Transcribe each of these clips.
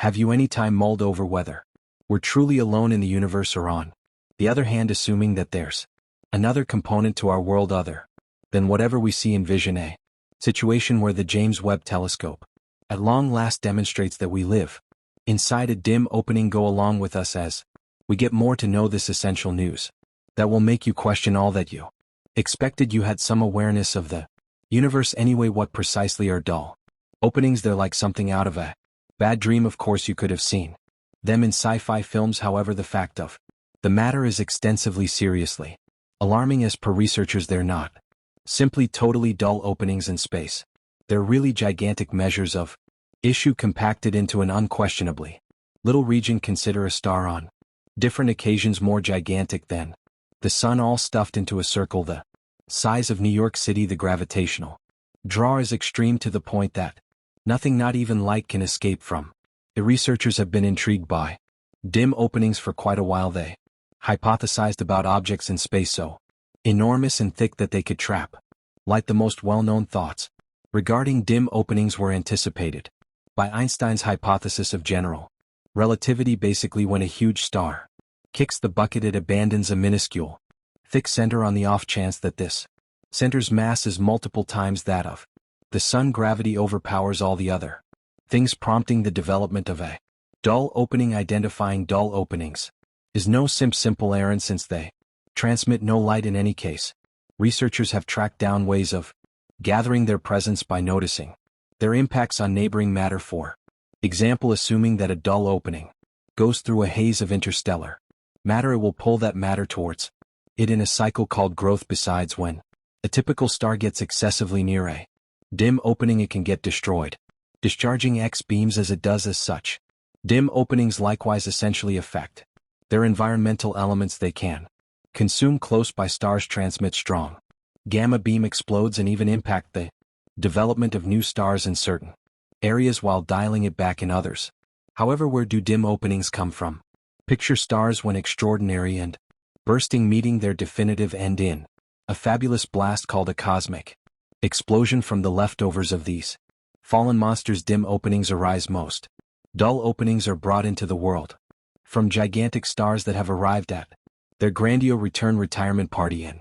Have you any time mulled over whether we're truly alone in the universe, or on the other hand assuming that there's another component to our world other than whatever we see in vision? A situation where the James Webb Telescope at long last demonstrates that we live inside a dim opening. Go along with us as we get more to know this essential news that will make you question all that you expected. You had some awareness of the universe anyway. What precisely are dull openings? They're like something out of a bad dream. Of course you could have seen them in sci-fi films. However, the fact of the matter is extensively seriously alarming. As per researchers, they're not simply totally dull openings in space. They're really gigantic measures of issue compacted into an unquestionably little region. Consider a star on different occasions more gigantic than the sun, all stuffed into a circle the size of New York City. The gravitational draw is extreme to the point that nothing, not even light, can escape from. The researchers have been intrigued by dim openings for quite a while. They hypothesized about objects in space so enormous and thick that they could trap light. The most well-known thoughts regarding dim openings were anticipated by Einstein's hypothesis of general relativity. Basically, when a huge star kicks the bucket, it abandons a minuscule, thick center on the off chance that this center's mass is multiple times that of the sun. Gravity overpowers all the other things, prompting the development of a dull opening. Identifying dull openings is no simple errand since they transmit no light in any case. Researchers have tracked down ways of gathering their presence by noticing their impacts on neighboring matter. For example, assuming that a dull opening goes through a haze of interstellar matter, it will pull that matter towards it in a cycle called growth. Besides, when a typical star gets excessively near a dim opening, it can get destroyed, discharging X beams as it does. As such, dim openings likewise essentially affect their environmental elements. They can consume close by stars, transmit strong gamma beam, explodes, and even impact the development of new stars in certain areas while dialing it back in others. However, where do dim openings come from? Picture stars when extraordinary and bursting, meeting their definitive end in a fabulous blast called a cosmic explosion. From the leftovers of these fallen monsters, dim openings arise. Most dull openings are brought into the world from gigantic stars that have arrived at their grandiose retirement party in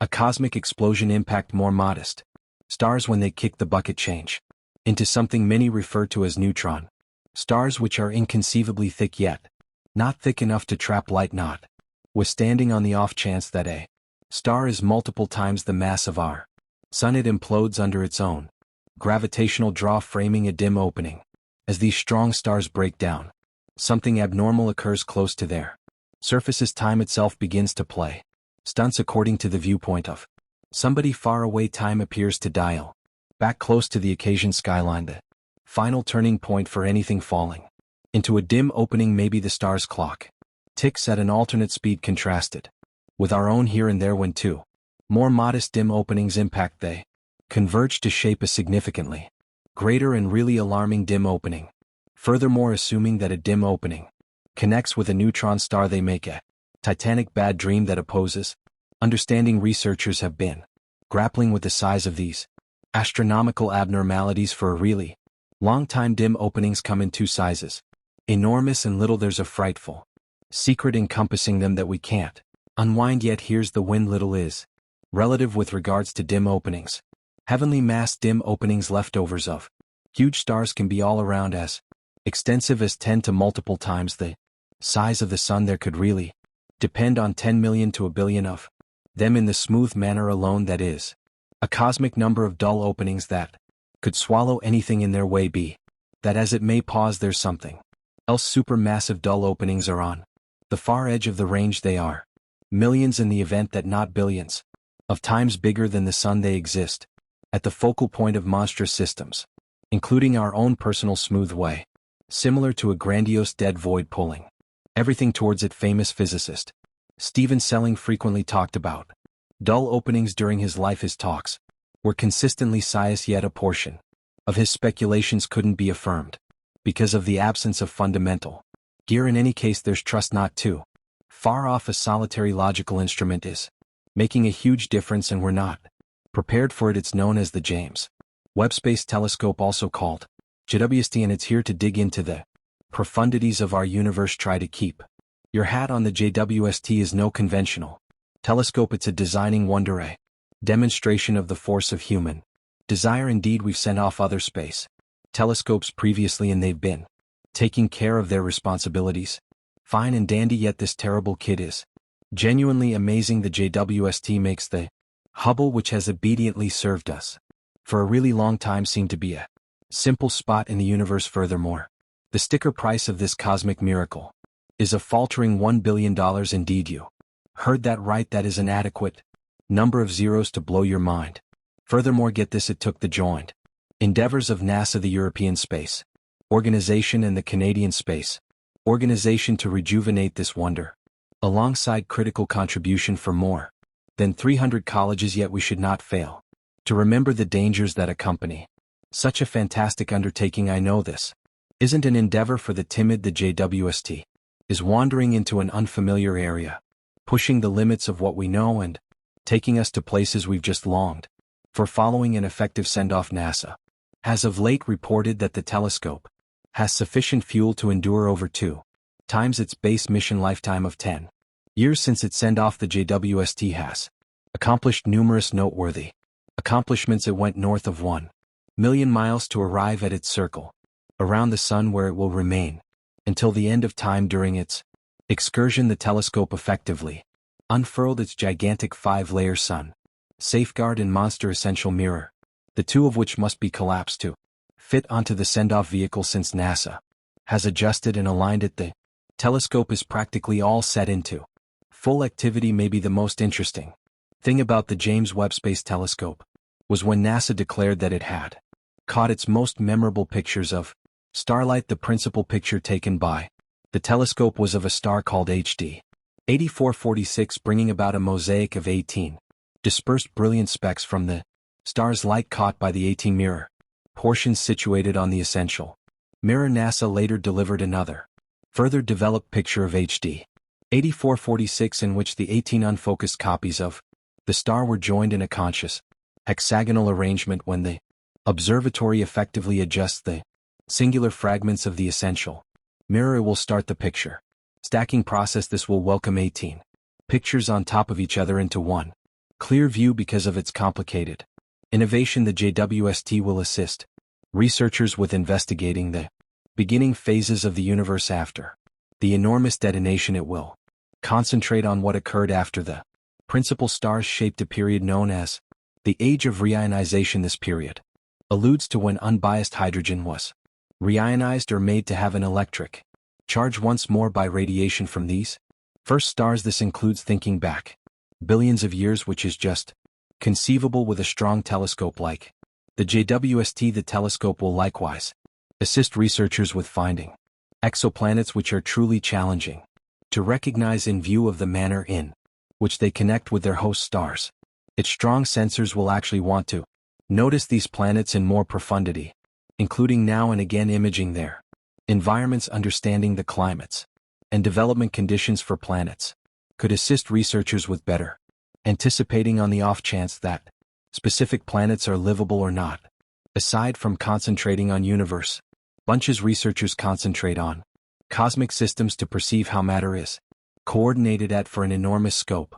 a cosmic explosion. Impact more modest stars when they kick the bucket change into something many refer to as neutron stars, which are inconceivably thick yet not thick enough to trap light. Not withstanding, on the off chance that a star is multiple times the mass of our sun, it implodes under its own gravitational draw, framing a dim opening. As these strong stars break down, something abnormal occurs close to their surfaces. Time itself begins to play stunts. According to the viewpoint of somebody far away, time appears to dial back close to the occasion skyline, the final turning point for anything falling into a dim opening. Maybe the star's clock ticks at an alternate speed, contrasted with our own here and there. When two more modest dim openings impact, they converge to shape a significantly greater and really alarming dim opening. Furthermore, assuming that a dim opening connects with a neutron star, they make a titanic bad dream that opposes understanding. Researchers have been grappling with the size of these astronomical abnormalities for a really long time. Dim openings come in two sizes, enormous and little. There's a frightful secret encompassing them that we can't unwind yet. Here's the wind: little is relative with regards to dim openings. Heavenly mass dim openings, leftovers of huge stars, can be all around as extensive as 10 to multiple times the size of the sun. There could really depend on 10 million to a billion of them in the smooth manner alone. That is a cosmic number of dull openings that could swallow anything in their way. Be that as it may, pause, there's something else. Supermassive dull openings are on the far edge of the range. They are millions in the event that not billions of times bigger than the sun. They exist at the focal point of monstrous systems, including our own personal smooth way, similar to a grandiose dead void pulling everything towards it. Famous physicist Stephen Selling frequently talked about dull openings during his life. His talks were consistently science, yet a portion of his speculations couldn't be affirmed because of the absence of fundamental gear. In any case, there's trust not too far off. A solitary logical instrument is making a huge difference, and we're not prepared for it. It's known as the James Webb Space Telescope, also called JWST, and it's here to dig into the profundities of our universe try to keep. Your hat on the JWST is no conventional telescope, it's a designing wonder, a demonstration of the force of human desire. Indeed, we've sent off other space telescopes previously and they've been taking care of their responsibilities. Fine and dandy, yet this terrible kid is genuinely amazing. The JWST makes the Hubble, which has obediently served us for a really long time, seem to be a simple spot in the universe. Furthermore, the sticker price of this cosmic miracle is a faltering $1 billion. Indeed, you heard that right, that is an adequate number of zeros to blow your mind. Furthermore, get this, it took the joint endeavors of NASA, the European Space Organization, and the Canadian Space Organization to rejuvenate this wonder, alongside critical contribution from more than 300 colleges. Yet we should not fail to remember the dangers that accompany such a fantastic undertaking. I know this isn't an endeavor for the timid. The JWST is wandering into an unfamiliar area, pushing the limits of what we know and taking us to places we've just longed for. Following an effective send-off, NASA has of late reported that the telescope has sufficient fuel to endure over 2 times its base mission lifetime of 10 years. Since its send-off, the JWST has accomplished numerous noteworthy accomplishments. It went north of 1 million miles to arrive at its circle around the Sun, where it will remain until the end of time. During its excursion, the telescope effectively unfurled its gigantic 5-layer sun safeguard and monster essential mirror, the two of which must be collapsed to fit onto the send-off vehicle. Since NASA has adjusted and aligned it, the telescope is practically all set into full activity. Maybe the most interesting thing about the James Webb Space Telescope was when NASA declared that it had caught its most memorable pictures of starlight. The principal picture taken by the telescope was of a star called HD 8446, bringing about a mosaic of 18 dispersed brilliant specks from the star's light caught by the 18 mirror portions situated on the essential mirror. NASA later delivered another, further developed picture of HD 8446, in which the 18 unfocused copies of the star were joined in a conscious hexagonal arrangement. When the observatory effectively adjusts the singular fragments of the essential mirror, it will start the picture stacking process. This will welcome 18 pictures on top of each other into one clear view. Because of its complicated innovation, the JWST will assist researchers with investigating the beginning phases of the universe after the enormous detonation. It will concentrate on what occurred after the principal stars shaped a period known as the age of reionization. This period alludes to when unbiased hydrogen was reionized or made to have an electric charge once more by radiation from these first stars. This includes thinking back billions of years, which is just conceivable with a strong telescope like the JWST. The telescope will likewise assist researchers with finding exoplanets, which are truly challenging to recognize in view of the manner in which they connect with their host stars. Its strong sensors will actually want to notice these planets in more profundity, including now and again imaging their environments. Understanding the climates and development conditions for planets could assist researchers with better anticipating on the off chance that specific planets are livable or not. Aside from concentrating on universe bunches, researchers concentrate on cosmic systems to perceive how matter is coordinated at for an enormous scope.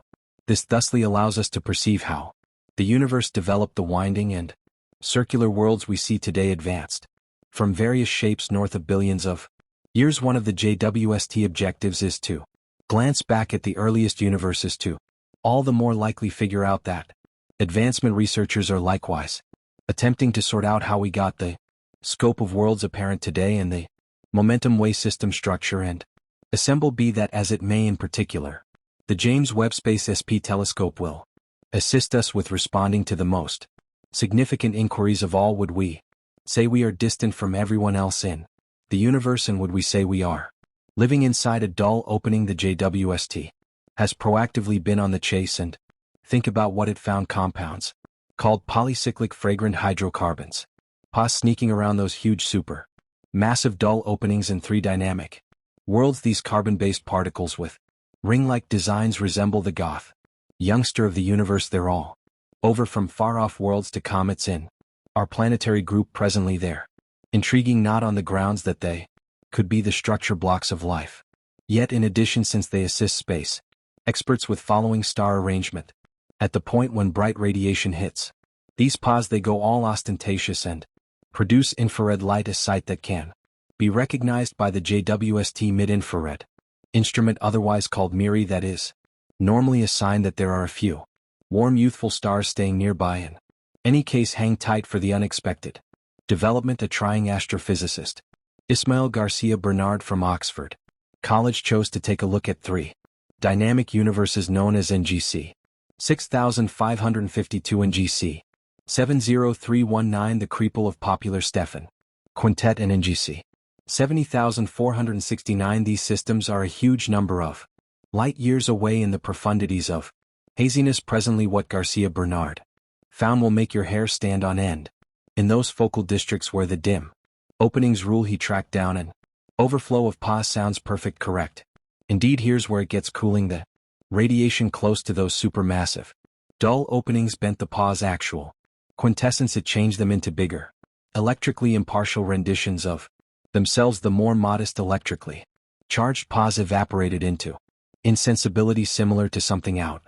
This thusly allows us to perceive how the universe developed. The winding and circular worlds we see today advanced from various shapes north of billions of years. One of the JWST objectives is to glance back at the earliest universes to all the more likely figure out that advancement. Researchers are likewise attempting to sort out how we got the scope of worlds apparent today and the momentum wave system structure and assemble. Be that as it may, in particular, the James Webb Space Telescope will assist us with responding to the most significant inquiries of all. Would we say we are distant from everyone else in the universe, and would we say we are living inside a dull opening? The JWST has proactively been on the chase and think about what it found: compounds called polycyclic fragrant hydrocarbons, POS, sneaking around those huge super massive dull openings in 3 dynamic worlds. These carbon-based particles with ring-like designs resemble the goth youngster of the universe. They're all over from far-off worlds to comets in our planetary group presently. They're intriguing not on the grounds that they could be the structure blocks of life. Yet in addition, since they assist space experts with following star arrangement, at the point when bright radiation hits these pause, they go all ostentatious and produce infrared light, a sight that can be recognized by the JWST mid-infrared instrument, otherwise called MIRI, that is normally a sign that there are a few warm youthful stars staying nearby. In any case, hang tight for the unexpected development. A trying astrophysicist, Ismail Garcia Bernard from Oxford College, chose to take a look at three dynamic universes known as NGC 6552 and NGC 70319, the creepel of popular Stefan Quintet, and NGC 70469. These systems are a huge number of light years away in the profundities of haziness. Presently, what Garcia Bernard found will make your hair stand on end. In those focal districts where the dim openings rule, he tracked down an overflow of pause. Sounds perfect, correct? Indeed, here's where it gets cooling. The radiation close to those supermassive dull openings bent the pause actual quintessence. It changed them into bigger, electrically impartial renditions of themselves. The more modest, electrically charged pause evaporated into insensibility, similar to something out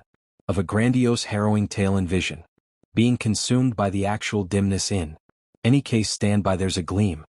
of a grandiose, harrowing tale in vision, being consumed by the actual dimness. In any case, stand by, there's a gleam